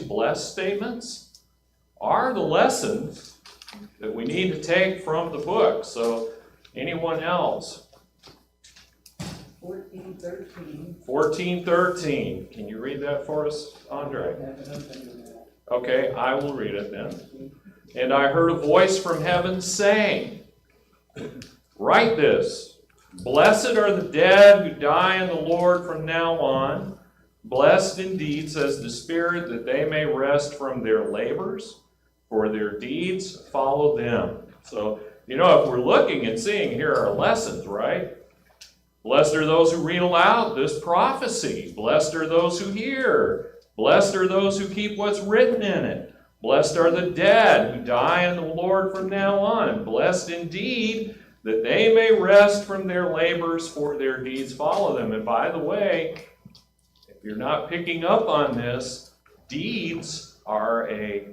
blessed statements are the lessons that we need to take from the book. So, anyone else? 14:13. 14:13. Can you read that for us, Andre? Okay, I will read it then. And I heard a voice from heaven saying, write this, blessed are the dead who die in the Lord from now on. Blessed indeed, says the Spirit, that they may rest from their labors, for their deeds follow them. So, if we're looking and seeing, here are lessons, right? Blessed are those who read aloud this prophecy. Blessed are those who hear. Blessed are those who keep what's written in it. Blessed are the dead who die in the Lord from now on. Blessed indeed that they may rest from their labors, for their deeds follow them. And by the way, if you're not picking up on this, deeds are a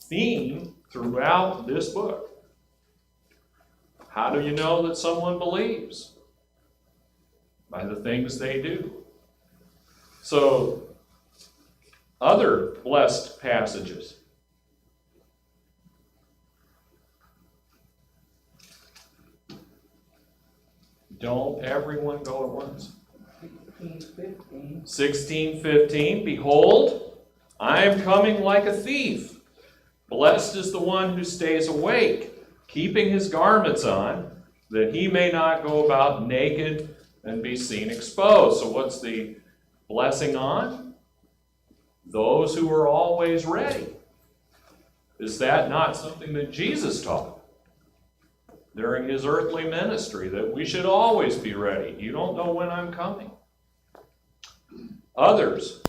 theme throughout this book. How do you know that someone believes? By the things they do. So, other blessed passages. Don't everyone go at once. 16:15. 16:15. Behold, I am coming like a thief. Blessed is the one who stays awake, keeping his garments on, that he may not go about naked and be seen exposed. So what's the blessing on? Those who are always ready. Is that not something that Jesus taught during his earthly ministry, that we should always be ready? You don't know when I'm coming. Others.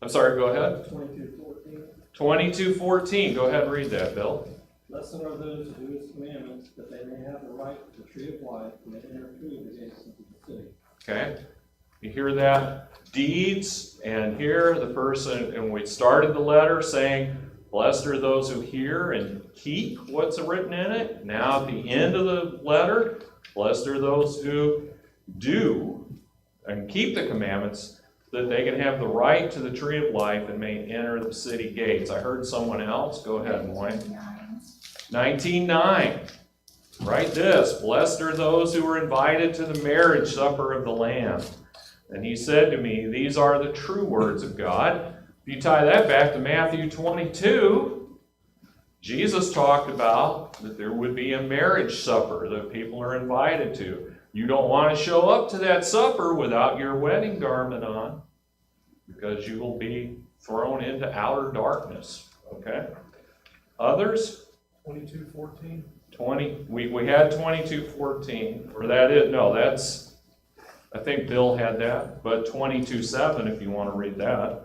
I'm sorry, go ahead. 22:14. 22:14. Go ahead and read that, Bill. Blessed are those who do his commandments, that they may have the right to the tree of life, and may enter through the gates into the city. Okay. You hear that? Deeds, and here the person, and we started the letter saying, blessed are those who hear and keep what's written in it. Now at the end of the letter, blessed are those who do and keep the commandments, that they can have the right to the tree of life and may enter the city gates. I heard someone else. Go ahead, Moy. 19:9. Write this. Blessed are those who are invited to the marriage supper of the Lamb. And he said to me, these are the true words of God. If you tie that back to Matthew 22, Jesus talked about that there would be a marriage supper that people are invited to. You don't want to show up to that supper without your wedding garment on, because you will be thrown into outer darkness. Okay? Others? 22:14. We had 22:14, or that is, no, that's, I think Bill had that, but 22:7 if you want to read that.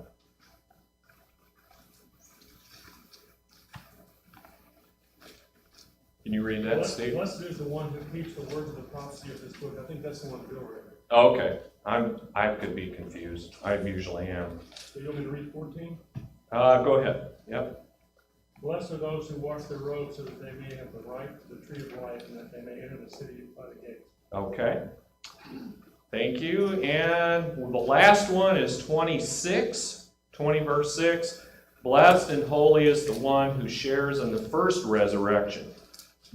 Can you read that, Steve? Blessed is the one who keeps the words of the prophecy of this book. I think that's the one Bill read. Okay, I could be confused. I usually am. So you want me to read 14? Go ahead. Yep. Blessed are those who wash their robes so that they may have the right to the tree of life and that they may enter the city by the gates. Okay. Thank you. And the last one is 26, 20 verse 6. Blessed and holy is the one who shares in the first resurrection.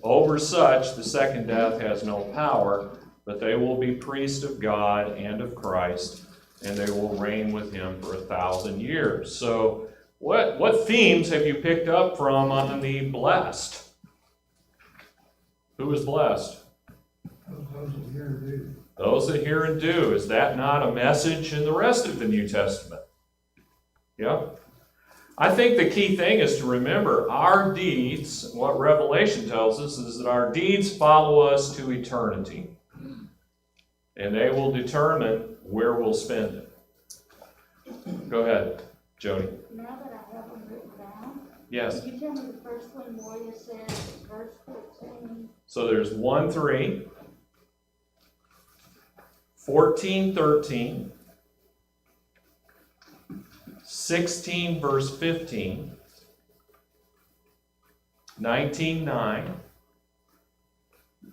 Over such, the second death has no power, but they will be priests of God and of Christ, and they will reign with him for 1,000 years. So, what themes have you picked up from on the blessed? Who is blessed? Those that hear and do. Those that hear and do. Is that not a message in the rest of the New Testament? Yeah. I think the key thing is to remember our deeds, what Revelation tells us, is that our deeds follow us to eternity. And they will determine where we'll spend it. Go ahead, Jody. Now that I have them written down, Yes. could you tell me the first one more you said, verse 14? So there's 1:3, 14:13, 16 verse 15, 19:9,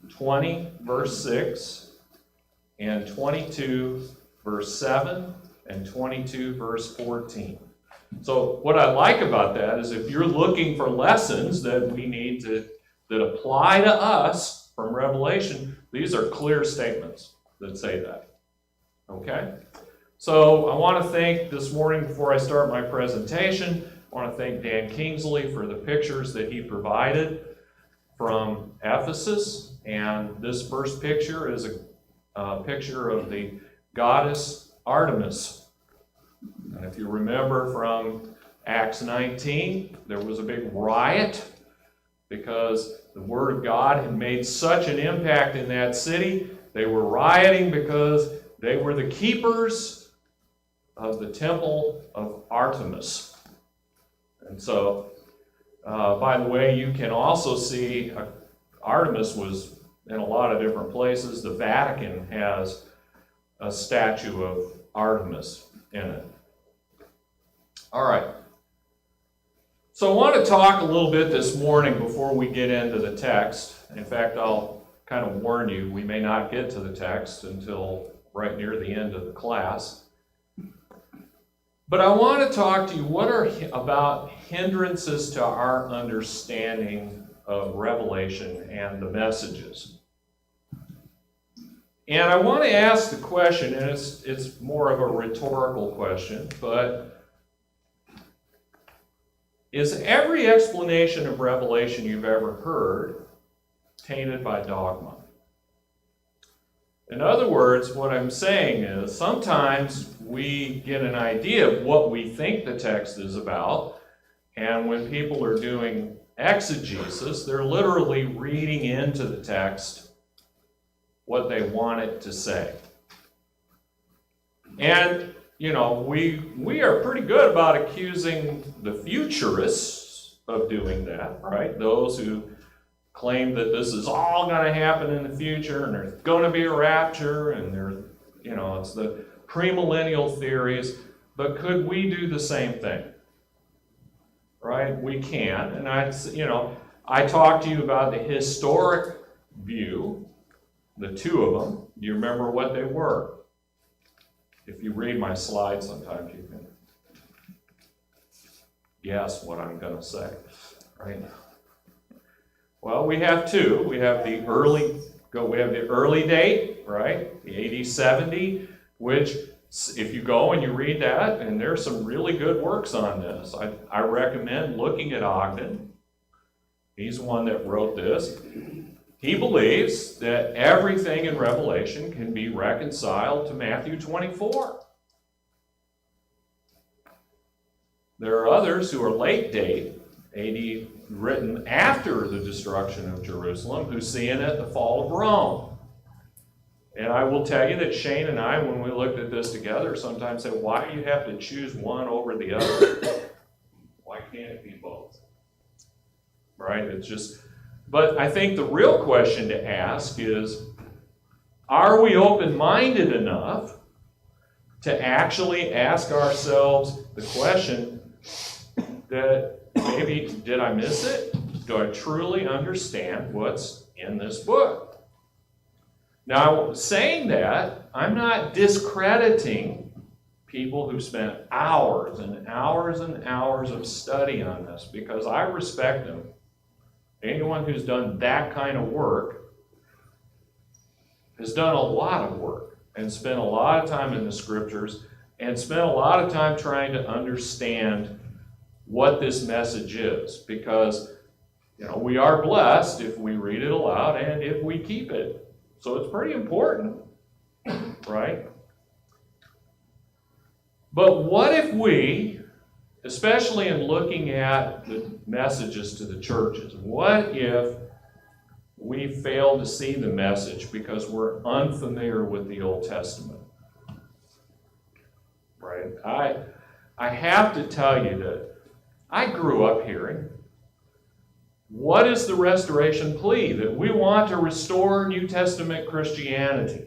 20 verse 6, and 22 verse 7, and 22 verse 14. So what I like about that is if you're looking for lessons that we need to, that apply to us from Revelation, these are clear statements that say that. Okay? So I want to thank this morning, before I start my presentation, I want to thank Dan Kingsley for the pictures that he provided from Ephesus. And this first picture is a picture of the goddess Artemis. And if you remember from Acts 19, there was a big riot because the Word of God had made such an impact in that city. They were rioting because they were the keepers of the temple of Artemis. And so, by the way, you can also see Artemis was in a lot of different places. The Vatican has a statue of Artemis in it. All right. So I want to talk a little bit this morning before we get into the text. In fact, I'll kind of warn you, we may not get to the text until right near the end of the class. But I want to talk to you about hindrances to our understanding of Revelation and the messages. And I want to ask the question, and it's more of a rhetorical question, but is every explanation of Revelation you've ever heard tainted by dogma? In other words, what I'm saying is sometimes we get an idea of what we think the text is about, and when people are doing exegesis, they're literally reading into the text what they want it to say. And, you know, we are pretty good about accusing the futurists of doing that, right? Those who claim that this is all going to happen in the future and there's going to be a rapture and there's, you know, it's the premillennial theories. But could we do the same thing? Right? We can. And I talked to you about the historic view, the two of them. Do you remember what they were? If you read my slides, sometimes you can guess what I'm going to say, right? Well, we have two. We have the early date, right? The AD 70, which if you go and you read that, and there's some really good works on this. I recommend looking at Ogden. He's the one that wrote this. He believes that everything in Revelation can be reconciled to Matthew 24. There are others who are late date, AD, written after the destruction of Jerusalem, who see in it the fall of Rome. And I will tell you that Shane and I, when we looked at this together, sometimes say, why do you have to choose one over the other? Why can't it be both? Right? It's just, but I think the real question to ask is, are we open-minded enough to actually ask ourselves the question that maybe, did I miss it? Do I truly understand what's in this book? Now, saying that, I'm not discrediting people who spent hours and hours and hours of study on this, because I respect them. Anyone who's done that kind of work has done a lot of work and spent a lot of time in the scriptures and spent a lot of time trying to understand what this message is, because, you know, we are blessed if we read it aloud and if we keep it. So it's pretty important, right? But what if we, especially in looking at the messages to the churches, what if we fail to see the message because we're unfamiliar with the Old Testament? Right? I have to tell you that I grew up hearing, what is the restoration plea? That we want to restore New Testament Christianity.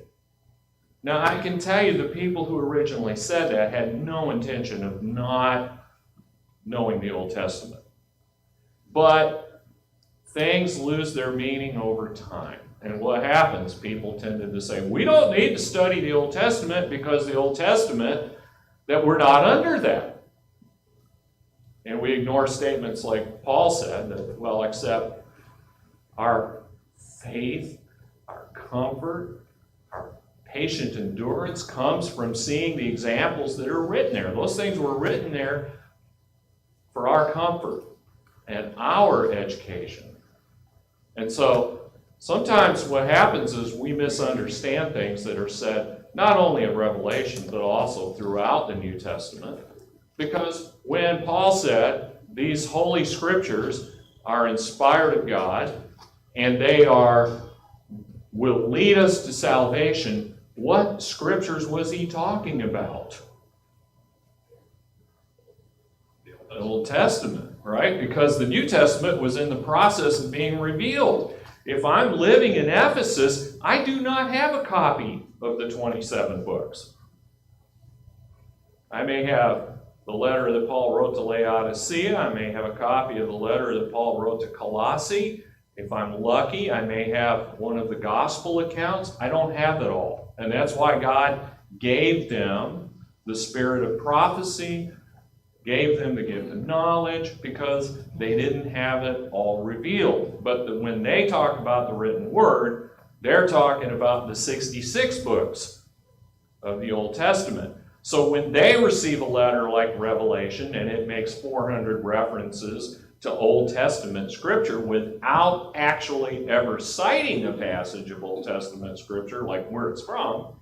Now, I can tell you the people who originally said that had no intention of not knowing the Old Testament. But things lose their meaning over time. And what happens? People tended to say, we don't need to study the Old Testament because the Old Testament that we're not under that. And we ignore statements like Paul said, that, well, except our faith, our comfort, our patient endurance comes from seeing the examples that are written there. Those things were written there for our comfort and our education. And so sometimes what happens is we misunderstand things that are said not only in Revelation but also throughout the New Testament. Because when Paul said these holy scriptures are inspired of God and they will lead us to salvation, what scriptures was he talking about? The Old Testament, right? Because the New Testament was in the process of being revealed. If I'm living in Ephesus, I do not have a copy of the 27 books. I may have the letter that Paul wrote to Laodicea. I may have a copy of the letter that Paul wrote to Colossae. If I'm lucky, I may have one of the gospel accounts. I don't have it all. And that's why God gave them the spirit of prophecy, gave them the gift of knowledge, because they didn't have it all revealed. But when they talk about the written word, they're talking about the 66 books of the Old Testament. So when they receive a letter like Revelation, and it makes 400 references to Old Testament scripture without actually ever citing a passage of Old Testament scripture, like where it's from,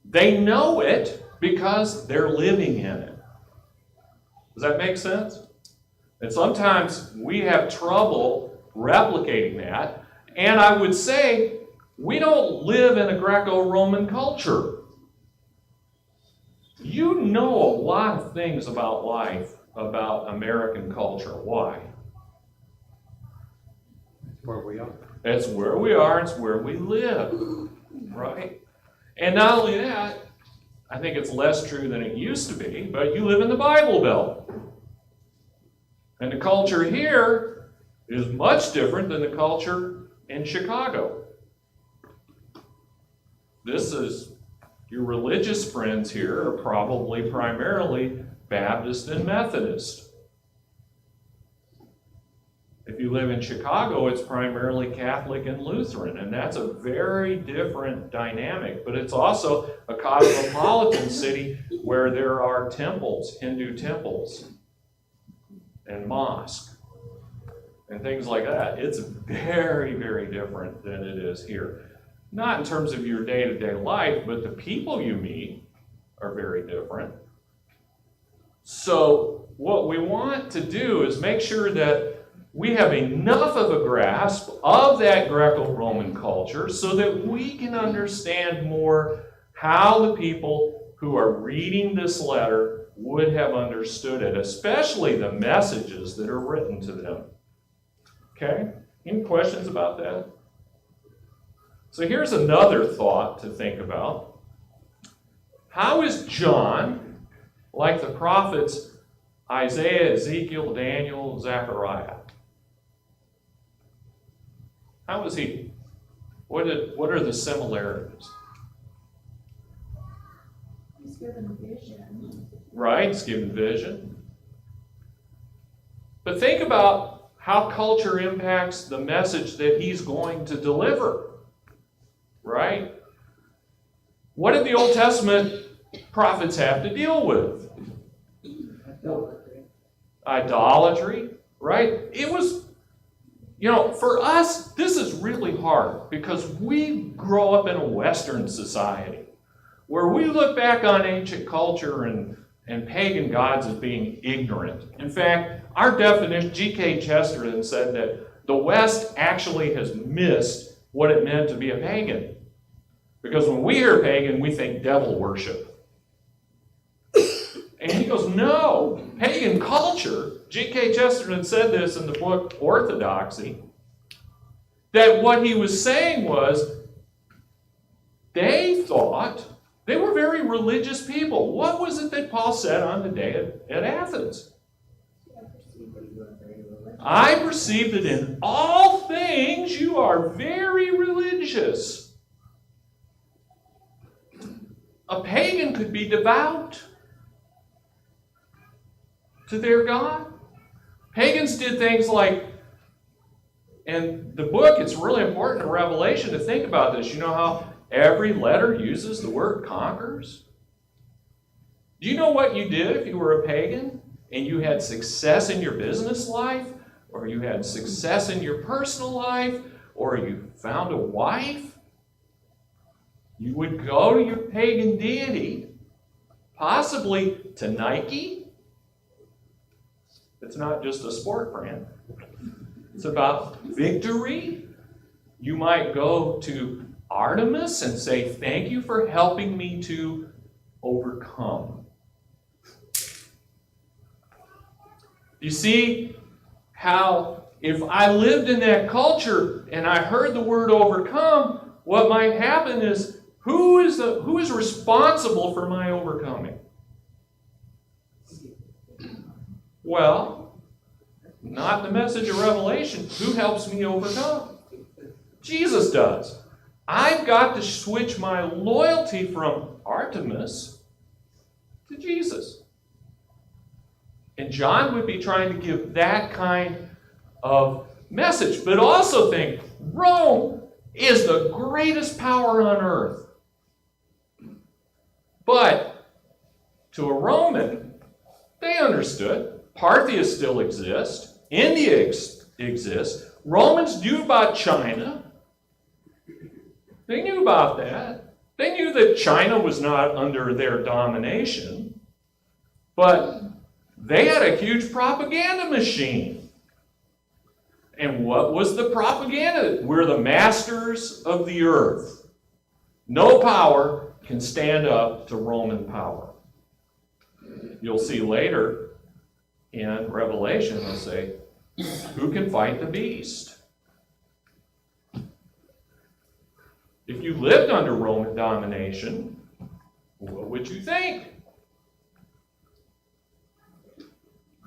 they know it because they're living in it. Does that make sense? And sometimes we have trouble replicating that. And I would say we don't live in a Greco-Roman culture. You know a lot of things about life, about American culture. Why? It's where we are. It's where we are, it's where we live, right? And not only that, I think it's less true than it used to be, but you live in the Bible Belt. And the culture here is much different than the culture in Chicago. Your religious friends here are probably primarily Baptist and Methodist. If you live in Chicago, it's primarily Catholic and Lutheran, and that's a very different dynamic. But it's also a cosmopolitan city where there are temples, Hindu temples, and mosques, and things like that. It's very, very different than it is here. Not in terms of your day-to-day life, but the people you meet are very different. So what we want to do is make sure that we have enough of a grasp of that Greco-Roman culture so that we can understand more how the people who are reading this letter would have understood it, especially the messages that are written to them. Okay? Any questions about that? So here's another thought to think about. How is John like the prophets Isaiah, Ezekiel, Daniel, Zechariah? How is he? What are the similarities? He's given vision. Right, he's given vision. But think about how culture impacts the message that he's going to deliver. Right? What did the Old Testament prophets have to deal with? Idolatry, right? It was, for us, this is really hard because we grow up in a Western society where we look back on ancient culture and pagan gods as being ignorant. In fact, our definition, G.K. Chesterton said that the West actually has missed what it meant to be a pagan. Because when we hear pagan, we think devil worship. And he goes, no, pagan culture, G.K. Chesterton said this in the book Orthodoxy, that what he was saying was they thought they were very religious people. What was it that Paul said on the day at Athens? I perceive that in all things you are very religious. A pagan could be devout to their God. Pagans did things like, and the book, it's really important in Revelation to think about this. You know how every letter uses the word conquers? Do you know what you did if you were a pagan and you had success in your business life, or you had success in your personal life, or you found a wife? You would go to your pagan deity, possibly to Nike. It's not just a sport brand. It's about victory. You might go to Artemis and say, thank you for helping me to overcome. You see how if I lived in that culture and I heard the word overcome, what might happen is, who is responsible for my overcoming? Well, not the message of Revelation. Who helps me overcome? Jesus does. I've got to switch my loyalty from Artemis to Jesus. And John would be trying to give that kind of message. But also think, Rome is the greatest power on earth. But to a Roman, they understood. Parthia still exists. India exists. Romans knew about China. They knew about that. They knew that China was not under their domination. But they had a huge propaganda machine. And what was the propaganda? We're the masters of the earth. No power can stand up to Roman power. You'll see later in Revelation, they'll say, who can fight the beast? If you lived under Roman domination, what would you think?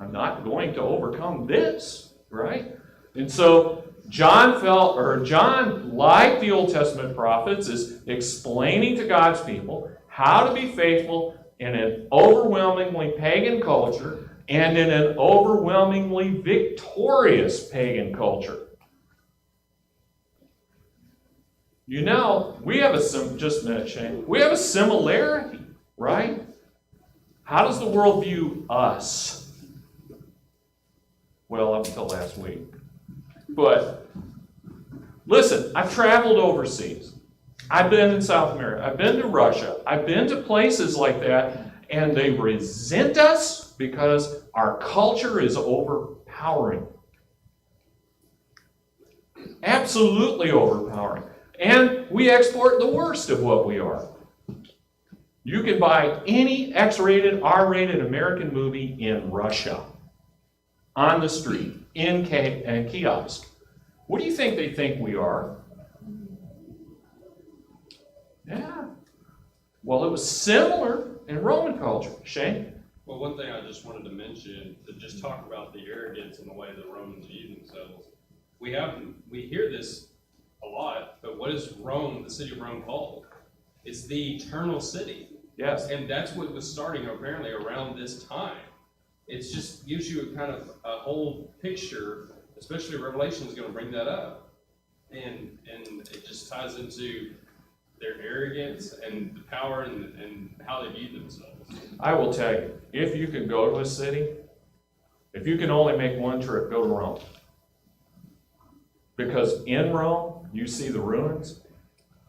I'm not going to overcome this, right? And so John, like the Old Testament prophets, is explaining to God's people how to be faithful in an overwhelmingly pagan culture and in an overwhelmingly victorious pagan culture. You know, we have just a minute, Shane. We have a similarity, right? How does the world view us? Well, up until last week. But listen, I've traveled overseas. I've been in South America. I've been to Russia. I've been to places like that, and they resent us because our culture is overpowering. Absolutely overpowering. And we export the worst of what we are. You can buy any X-rated, R-rated American movie in Russia, on the street, in kiosk. What do you think they think we are? Yeah. Well, it was similar in Roman culture. Shane? Well, one thing I just wanted to mention, to just talk about the arrogance and the way the Romans view themselves. We hear this a lot, but what is Rome, the city of Rome, called? It's the eternal city. Yes. And that's what was starting apparently around this time. It just gives you a kind of a whole picture, especially Revelation is going to bring that up. And it just ties into their arrogance and the power and how they view themselves. I will tell you, if you could go to a city, if you can only make one trip, go to Rome. Because in Rome, you see the ruins,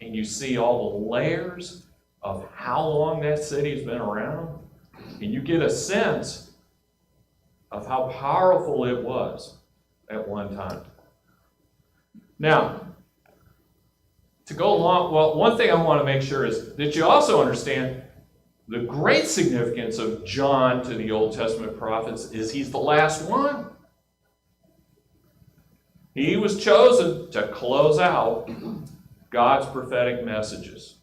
and you see all the layers of how long that city's been around, and you get a sense of how powerful it was at one time. Now, to go along, well, one thing I want to make sure is that you also understand the great significance of John to the Old Testament prophets is he's the last one. He was chosen to close out God's prophetic messages.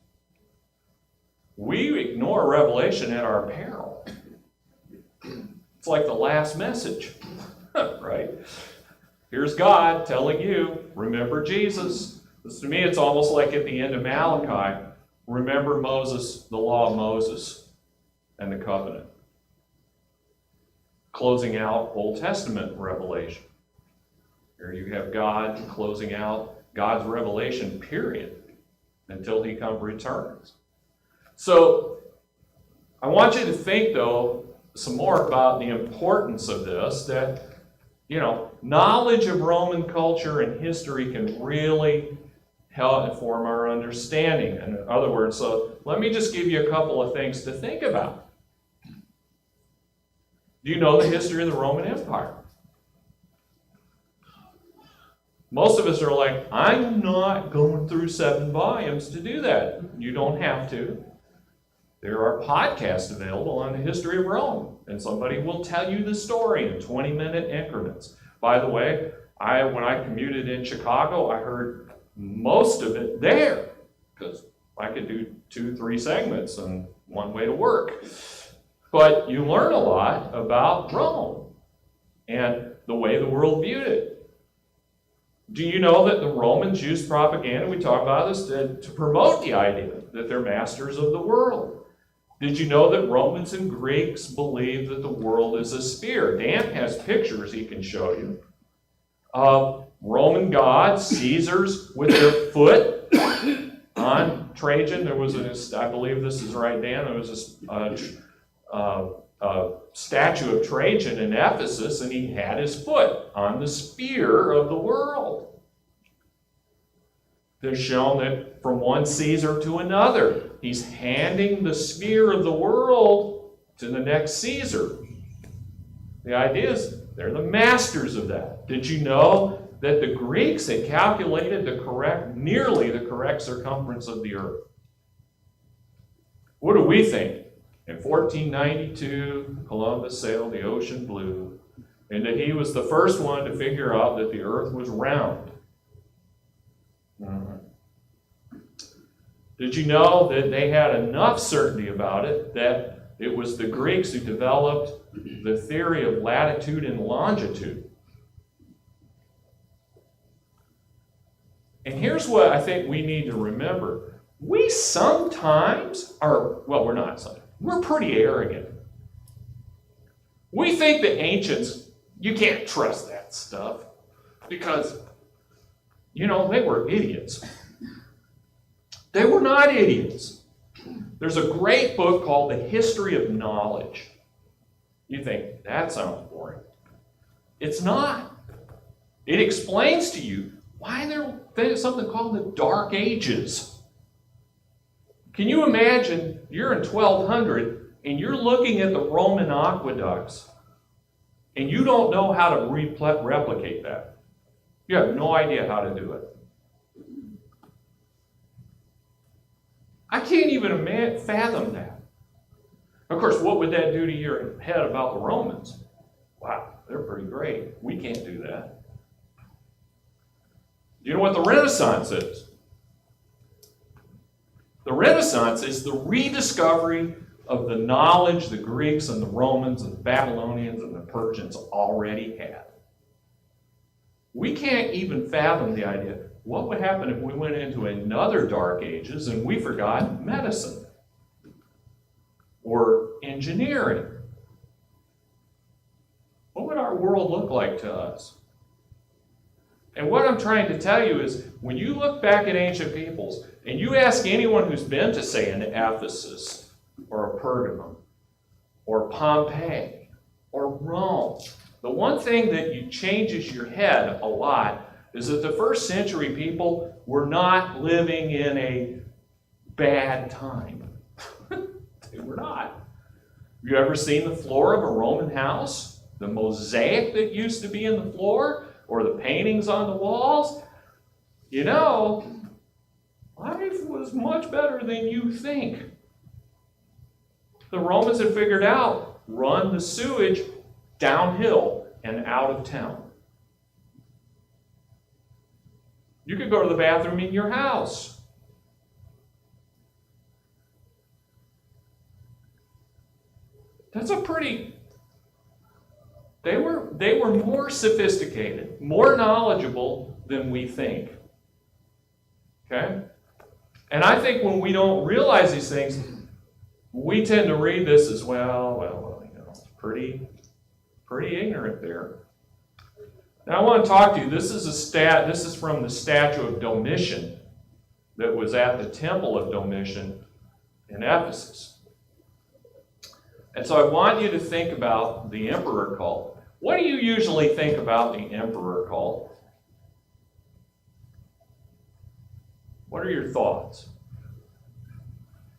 We ignore Revelation at our peril. It's like the last message, right? Here's God telling you, remember Jesus. To me, it's almost like at the end of Malachi, Remember Moses, the law of Moses and the covenant. Closing out Old Testament revelation. Here you have God closing out God's revelation, period, until he returns. So I want you to think, though, some more about the importance of this, that, knowledge of Roman culture and history can really help inform our understanding. In other words, so let me just give you a couple of things to think about. Do you know the history of the Roman Empire? Most of us are like, I'm not going through 7 volumes to do that. You don't have to. There are podcasts available on the history of Rome, and somebody will tell you the story in 20-minute increments. By the way, when I commuted in Chicago, I heard most of it there, because I could do 2-3 segments and one way to work. But you learn a lot about Rome and the way the world viewed it. Do you know that the Romans used propaganda, we talk about this, to promote the idea that they're masters of the world? Did you know that Romans and Greeks believed that the world is a sphere? Dan has pictures he can show you of Roman gods, Caesars, with their foot on Trajan. There was I believe this is right, Dan, there was a statue of Trajan in Ephesus, and he had his foot on the sphere of the world. They're shown that from one Caesar to another, he's handing the sphere of the world to the next Caesar. The idea is they're the masters of that. Did you know that the Greeks had calculated nearly the correct circumference of the earth? What do we think? In 1492, Columbus sailed the ocean blue, and that he was the first one to figure out that the earth was round. Did you know that they had enough certainty about it that it was the Greeks who developed the theory of latitude and longitude? And here's what I think we need to remember. We sometimes we're pretty arrogant. We think the ancients, you can't trust that stuff because, they were idiots. They were not idiots. There's a great book called The History of Knowledge. You think, that sounds boring. It's not. It explains to you why there's something called the Dark Ages. Can you imagine you're in 1200 and you're looking at the Roman aqueducts and you don't know how to replicate that? You have no idea how to do it. I can't even fathom that. Of course, what would that do to your head about the Romans? Wow, they're pretty great. We can't do that. Do you know what the Renaissance is? The Renaissance is the rediscovery of the knowledge the Greeks and the Romans and the Babylonians and the Persians already had. We can't even fathom the idea. What would happen if we went into another Dark Ages and we forgot medicine or engineering? What would our world look like to us? And what I'm trying to tell you is, when you look back at ancient peoples, and you ask anyone who's been to, say, an Ephesus, or a Pergamum, or Pompeii, or Rome, the one thing that changes your head a lot is that the first century people were not living in a bad time. They were not. Have you ever seen the floor of a Roman house? The mosaic that used to be in the floor? Or the paintings on the walls? Life was much better than you think. The Romans had figured out, run the sewage downhill and out of town. You could go to the bathroom in your house. That's a pretty... They were more sophisticated, more knowledgeable than we think. Okay? And I think when we don't realize these things, we tend to read this as, well, it's pretty ignorant there. Now I want to talk to you, this is from the statue of Domitian that was at the temple of Domitian in Ephesus. And so I want you to think about the emperor cult. What do you usually think about the emperor cult? What are your thoughts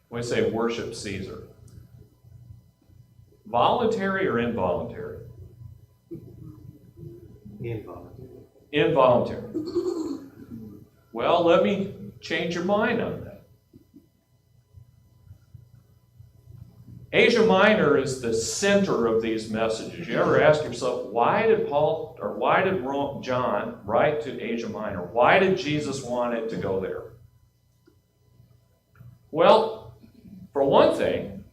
when we say worship Caesar? Voluntary or involuntary? Involuntary. Involuntary. Well, let me change your mind on that. Asia Minor is the center of these messages. You ever ask yourself, why did John write to Asia Minor? Why did Jesus want it to go there? Well, for one thing,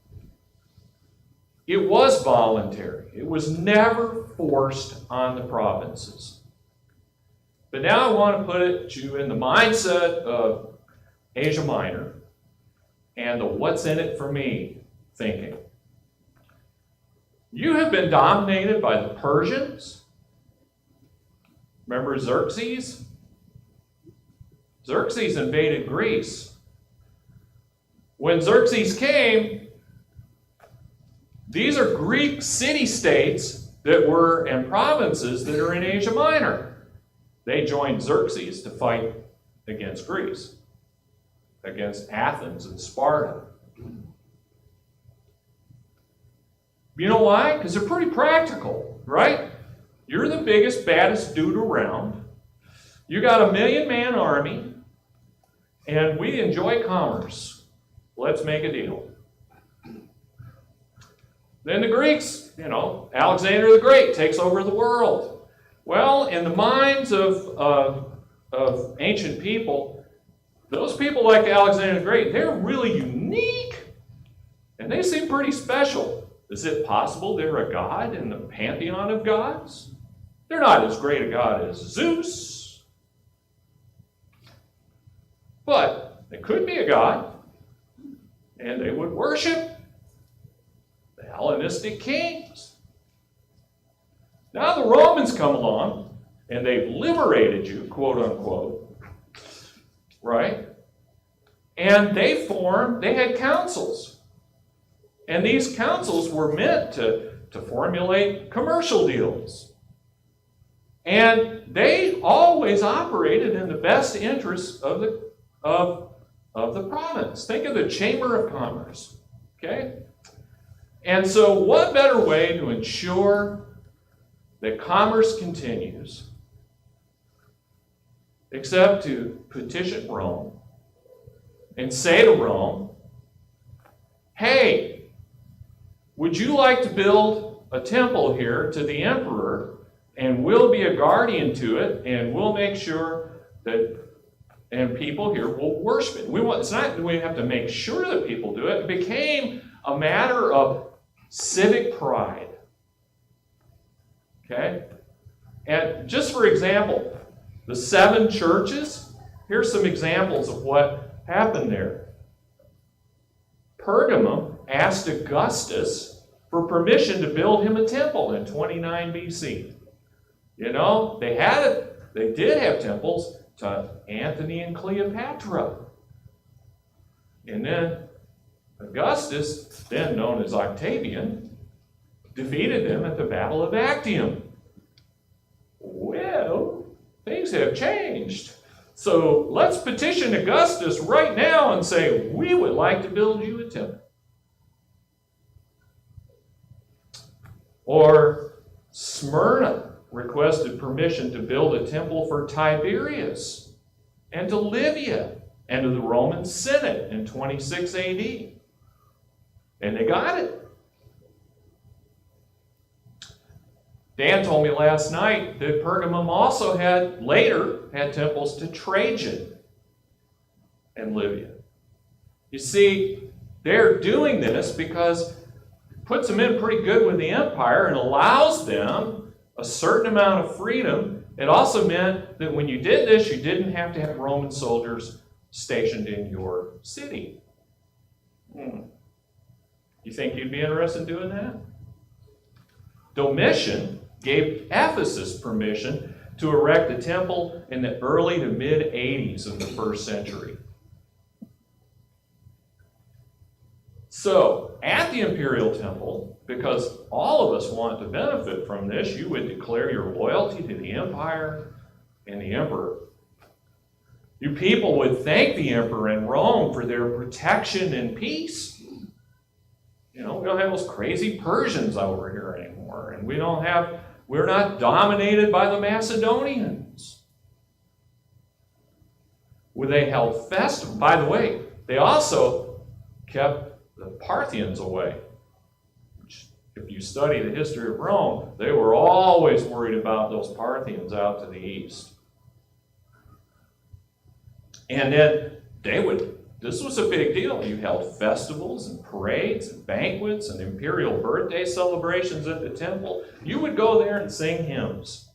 it was voluntary. It was never forced on the provinces. But now I want to put you in the mindset of Asia Minor and the what's in it for me thinking. You have been dominated by the Persians. Remember Xerxes? Xerxes invaded Greece. When Xerxes came, these are Greek city-states that were and provinces that are in Asia Minor. They joined Xerxes to fight against Greece, against Athens and Sparta. You know why? Because they're pretty practical, right? You're the biggest, baddest dude around. You got a 1,000,000-man army, and we enjoy commerce. Let's make a deal. Then the Greeks, Alexander the Great takes over the world. Well, in the minds of ancient people, those people like Alexander the Great, they're really unique, and they seem pretty special. Is it possible they're a god in the pantheon of gods? They're not as great a god as Zeus, but they could be a god, and they would worship the Hellenistic kings. Now the Romans come along, and they've liberated you, quote unquote, right? And they had councils. And these councils were meant to formulate commercial deals. And they always operated in the best interests of the province. Think of the Chamber of Commerce, okay? And so what better way to ensure that commerce continues except to petition Rome and say to Rome, hey, would you like to build a temple here to the emperor, and we'll be a guardian to it, and we'll make sure that and people here will worship it. It's not that we have to make sure that people do it. It became a matter of civic pride. Okay? And just for example, the 7 churches, here's some examples of what happened there. Pergamum asked Augustus for permission to build him a temple in 29 BC. They did have temples to Antony and Cleopatra. And then Augustus, then known as Octavian, defeated them at the Battle of Actium. Well, things have changed. So let's petition Augustus right now and say, we would like to build you a temple. Or Smyrna requested permission to build a temple for Tiberius and to Livia and to the Roman Senate in 26 AD. And they got it. Dan told me last night that Pergamum also later had temples to Trajan and Livia. You see, they're doing this because it puts them in pretty good with the empire and allows them a certain amount of freedom. It also meant that when you did this, you didn't have to have Roman soldiers stationed in your city. You think you'd be interested in doing that? Domitian gave Ephesus permission to erect a temple in the early to mid-80s of the 1st century. So, at the imperial temple, because all of us want to benefit from this, you would declare your loyalty to the empire and the emperor. You people would thank the emperor in Rome for their protection and peace. You know, we don't have those crazy Persians over here anymore, and we're not dominated by the Macedonians. Well, they held festivals. By the way, they also kept the Parthians away. Which, if you study the history of Rome, they were always worried about those Parthians out to the east. And then this was a big deal. You held festivals and parades and banquets and imperial birthday celebrations at the temple. You would go there and sing hymns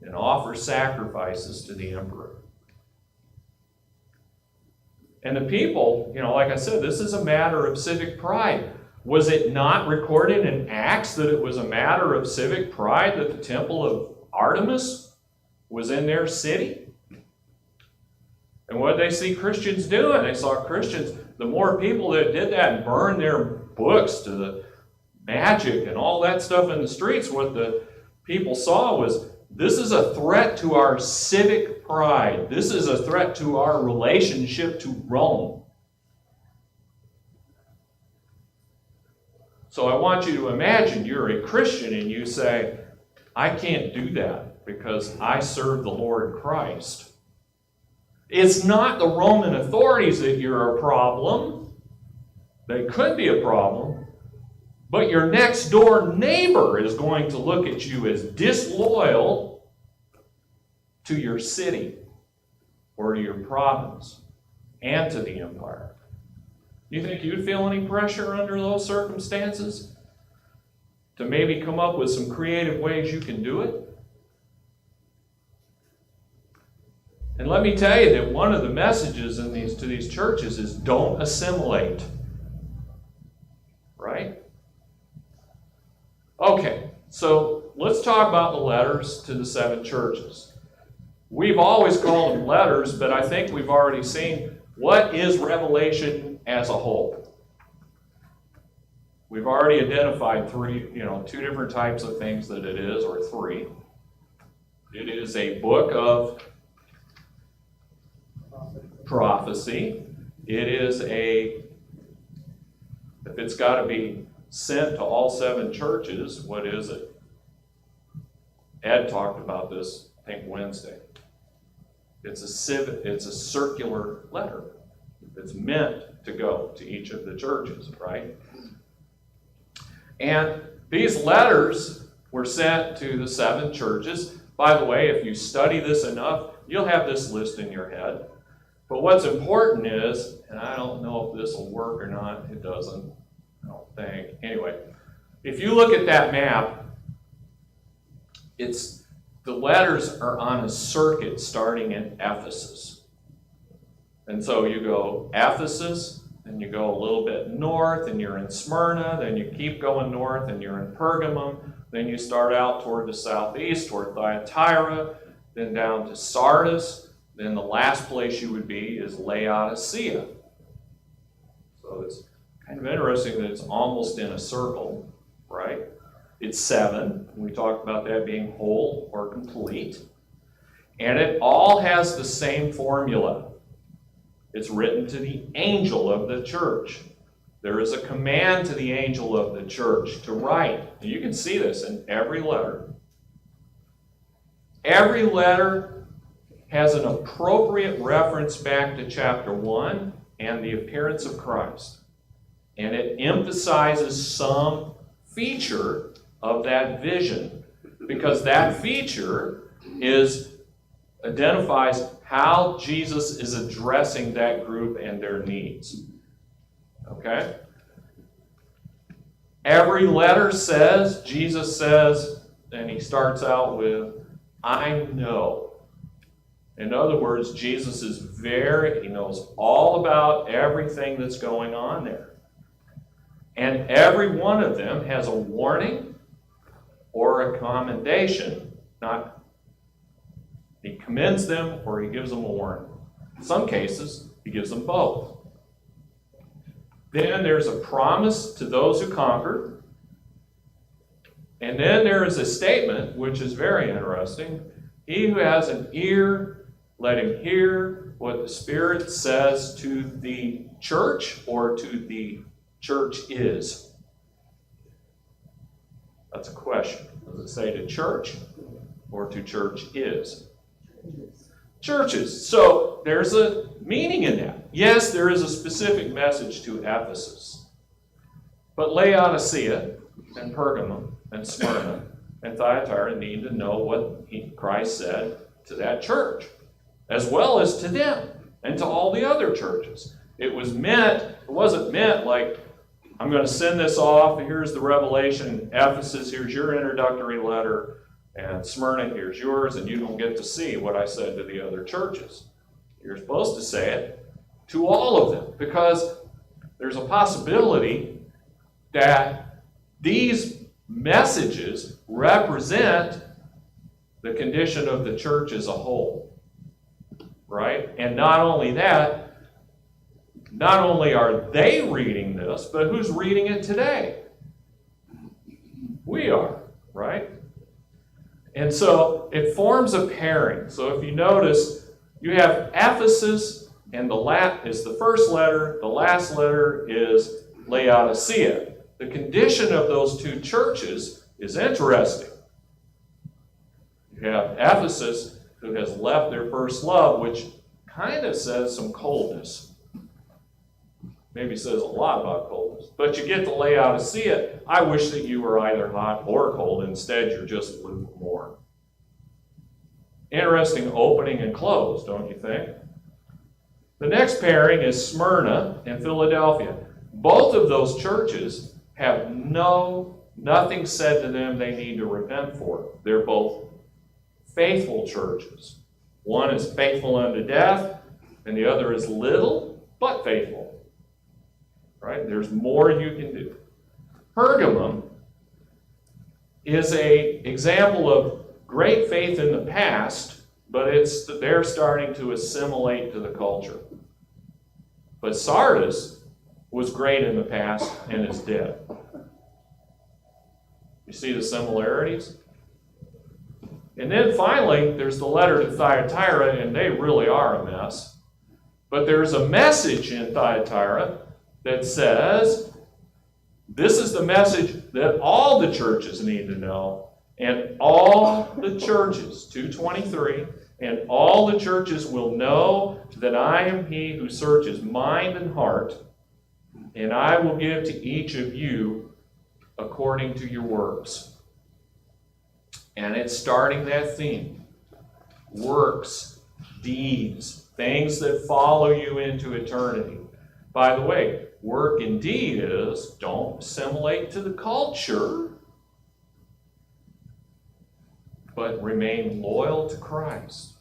and offer sacrifices to the emperor. And the people, like I said, this is a matter of civic pride. Was it not recorded in Acts that it was a matter of civic pride that the temple of Artemis was in their city? And what did they see Christians doing? They saw Christians, the more people that did that and burned their books to the magic and all that stuff in the streets, what the people saw was, this is a threat to our civic pride. This is a threat to our relationship to Rome. So I want you to imagine you're a Christian and you say, I can't do that because I serve the Lord Christ. It's not the Roman authorities that you're a problem. They could be a problem. But your next door neighbor is going to look at you as disloyal to your city or to your province and to the empire. You think you'd feel any pressure under those circumstances to maybe come up with some creative ways you can do it? And let me tell you that one of the messages to these churches is don't assimilate. Right? Okay, so let's talk about the letters to the 7 churches. We've always called them letters, but I think we've already seen what is Revelation as a whole. We've already identified 2 different types of things that it is, or 3. It is a book of prophecy. It is if it's got to be sent to all 7 churches, what is it? Ed talked about this, I think, Wednesday. It's a circular letter. It's meant to go to each of the churches, right? And these letters were sent to the 7 churches. By the way, if you study this enough, you'll have this list in your head. But what's important is, and I don't know if this will work or not, it doesn't, I don't think. Anyway, if you look at that map, the letters are on a circuit starting in Ephesus. And so you go Ephesus, and you go a little bit north, and you're in Smyrna, then you keep going north, and you're in Pergamum, then you start out toward the southeast, toward Thyatira, then down to Sardis, then the last place you would be is Laodicea. So it's kind of interesting that it's almost in a circle, right? It's 7. We talked about that being whole or complete. And it all has the same formula. It's written to the angel of the church. There is a command to the angel of the church to write. And you can see this in every letter. Every letter has an appropriate reference back to chapter 1 and the appearance of Christ. And it emphasizes some feature of that vision, because that feature identifies how Jesus is addressing that group and their needs. Okay? Every letter says, Jesus says, and he starts out with, I know In other words, Jesus is he knows all about everything that's going on there. And every one of them has a warning or a commendation. He commends them or he gives them a warning. In some cases, he gives them both. Then there's a promise to those who conquer. And then there is a statement, which is very interesting. He who has an ear, let him hear what the Spirit says to the church or to the church is. That's a question. Does it say to church or to church is? Churches. So there's a meaning in that. Yes, there is a specific message to Ephesus. But Laodicea and Pergamum and Smyrna and Thyatira need to know what Christ said to that church, as well as to them and to all the other churches. It wasn't meant like, I'm going to send this off, here's the revelation, Ephesus, here's your introductory letter, and Smyrna, here's yours, and you don't get to see what I said to the other churches. You're supposed to say it to all of them, because there's a possibility that these messages represent the condition of the church as a whole, right? And not only that, not only are they reading this, but who's reading it today? We are, right? And so it forms a pairing. So if you notice, you have Ephesus, and is the first letter, the last letter is Laodicea. The condition of those two churches is interesting. You have Ephesus, who has left their first love, which kind of says some coldness. Maybe says a lot about coldness. But you get to Laodicea, I wish that you were either hot or cold. Instead, you're just lukewarm. Interesting opening and close, don't you think? The next pairing is Smyrna and Philadelphia. Both of those churches have nothing said to them they need to repent for. They're both faithful churches. One is faithful unto death, and the other is little but faithful. Right? There's more you can do. Pergamum is an example of great faith in the past, but they're starting to assimilate to the culture. But Sardis was great in the past and is dead. You see the similarities? And then finally, there's the letter to Thyatira, and they really are a mess. But there's a message in Thyatira that says, this is the message that all the churches need to know, and all the churches, 2:23, and all the churches will know that I am he who searches mind and heart, and I will give to each of you according to your works. And it's starting that theme. Works, deeds, things that follow you into eternity. By the way, work indeed is, don't assimilate to the culture, but remain loyal to Christ.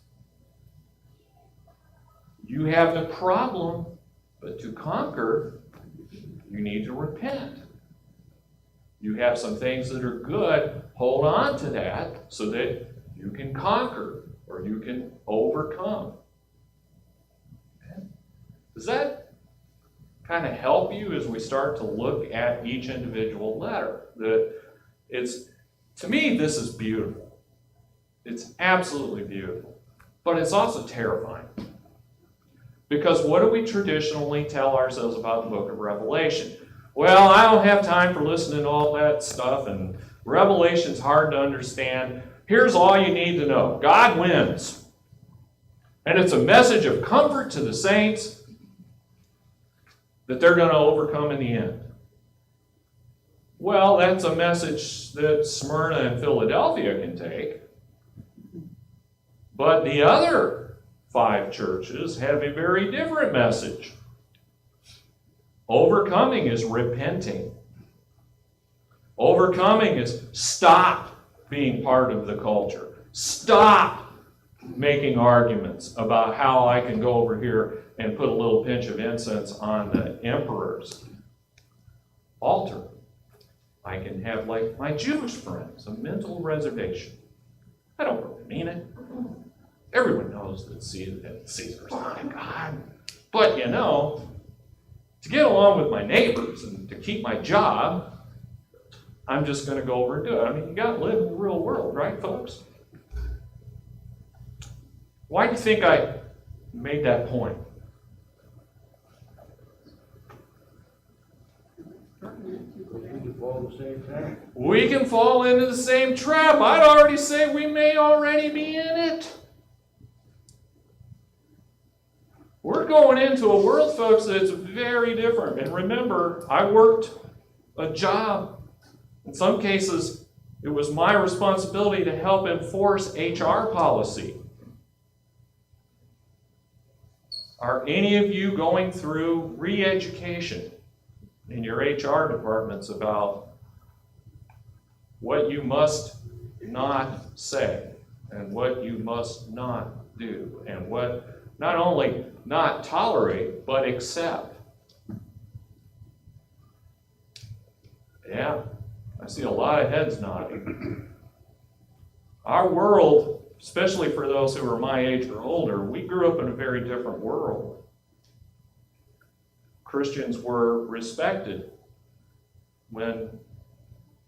You have the problem, but to conquer, you need to repent. You have some things that are good, hold on to that so that you can conquer or you can overcome. Does that kind of help you as we start to look at each individual letter? To me, this is beautiful. It's absolutely beautiful. But it's also terrifying. Because what do we traditionally tell ourselves about the book of Revelation? Well, I don't have time for listening to all that stuff, and Revelation's hard to understand. Here's all you need to know. God wins. And it's a message of comfort to the saints that they're going to overcome in the end. Well, that's a message that Smyrna and Philadelphia can take. But the other 5 churches have a very different message. Overcoming is repenting. Overcoming is stop being part of the culture. Stop making arguments about how I can go over here and put a little pinch of incense on the emperor's altar. I can have, like my Jewish friends, a mental reservation. I don't really mean it. Everyone knows that Caesar's not a god. But you know, to get along with my neighbors and to keep my job, I'm just going to go over and do it. I mean, you got to live in the real world, right, folks? Why do you think I made that point? We can fall into the same trap. I'd already say we may already be in it. We're going into a world, folks, that's very different. And remember, I worked a job. In some cases, it was my responsibility to help enforce HR policy. Are any of you going through re-education in your HR departments about what you must not say and what you must not do and what not only not tolerate but accept? Yeah, I see a lot of heads nodding. Our world, especially for those who are my age or older, we grew up in a very different world. Christians were respected. When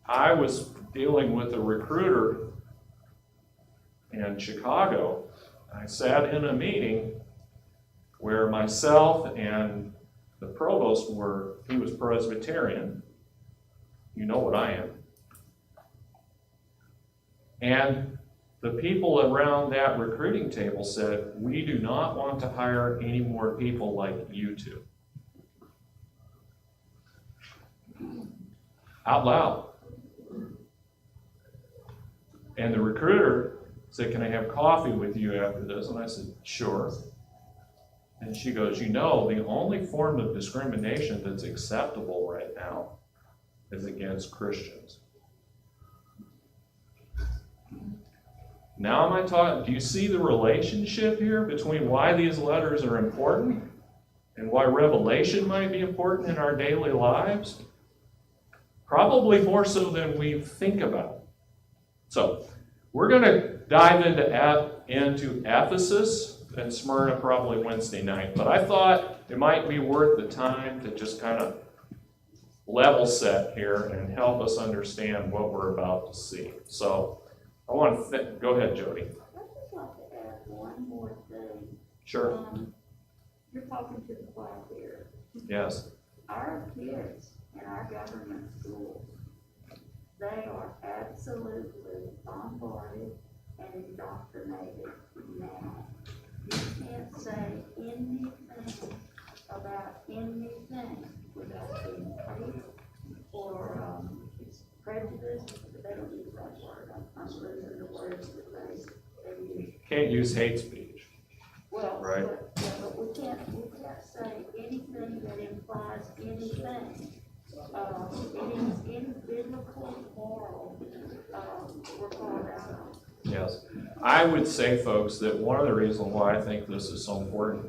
I was dealing with a recruiter in Chicago, I sat in a meeting where myself and the provost he was Presbyterian. You know what I am. And the people around that recruiting table said, we do not want to hire any more people like you two. Out loud. And the recruiter said, can I have coffee with you after this? And I said, sure. And she goes, you know, the only form of discrimination that's acceptable right now is against Christians. Now am I talking, do you see the relationship here between why these letters are important and why revelation might be important in our daily lives? Probably more so than we think about. So, we're going to dive into Ephesus and Smyrna probably Wednesday night, but I thought it might be worth the time to just kind of level set here and help us understand what we're about to see. So, I want to go ahead, Jody. I'd just like to add one more thing. Sure. You're talking to the choir here. Yes. Our kids in our government schools, they are absolutely bombarded and indoctrinated now. You can't say anything about anything without being hate or prejudice. They don't use that word. I'm losing the words that they use. Can't use hate speech. Well, Right. but we can't say anything that implies anything. Any biblical moral, we're called out on. Yes. I would say, folks, that one of the reasons why I think this is so important,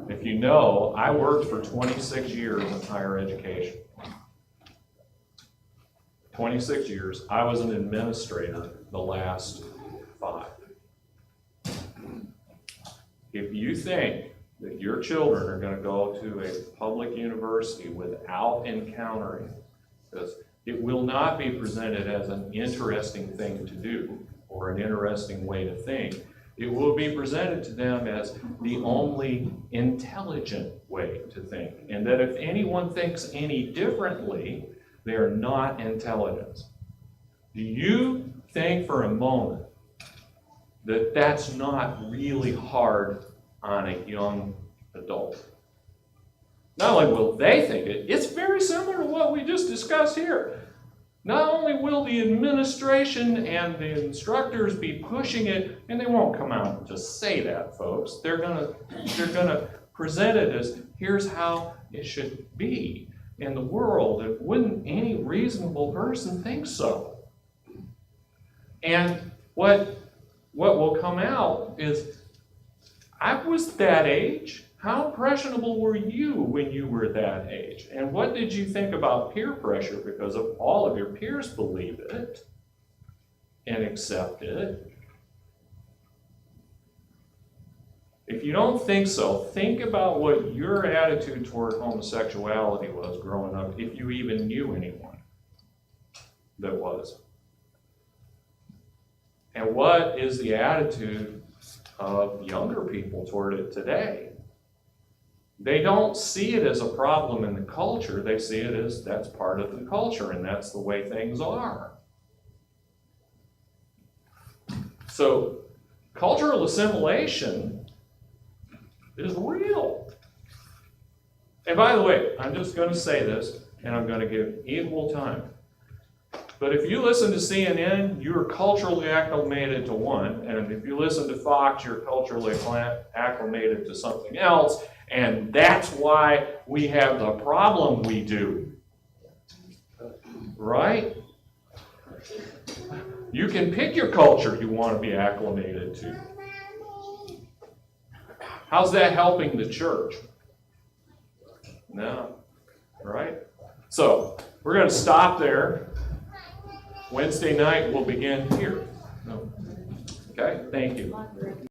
if you know, I worked for 26 years in higher education. 26 years. I was an administrator the last 5. If you think that your children are going to go to a public university without encountering this, it will not be presented as an interesting thing to do or an interesting way to think. It will be presented to them as the only intelligent way to think. And that if anyone thinks any differently, they are not intelligent. Do you think for a moment that that's not really hard on a young adult? Not only will they think it, it's very similar to what we just discussed here. Not only will the administration and the instructors be pushing it, and they won't come out and just say that, folks. They're gonna present it as here's how it should be in the world. And wouldn't any reasonable person think so? And what what will come out is, I was that age. How impressionable were you when you were that age? And what did you think about peer pressure? Because of all of your peers believe it and accept it. If you don't think so, think about what your attitude toward homosexuality was growing up, if you even knew anyone that was. And what is the attitude of younger people toward it today? They don't see it as a problem in the culture. They see it as that's part of the culture and that's the way things are. So cultural assimilation is real. And by the way, I'm just going to say this, and I'm going to give equal time. But if you listen to CNN, you're culturally acclimated to one, and if you listen to Fox, you're culturally acclimated to something else, and that's why we have the problem we do. Right? You can pick your culture you want to be acclimated to. How's that helping the church? No. Right? So, we're going to stop there. Wednesday night we'll begin here. Okay? Thank you.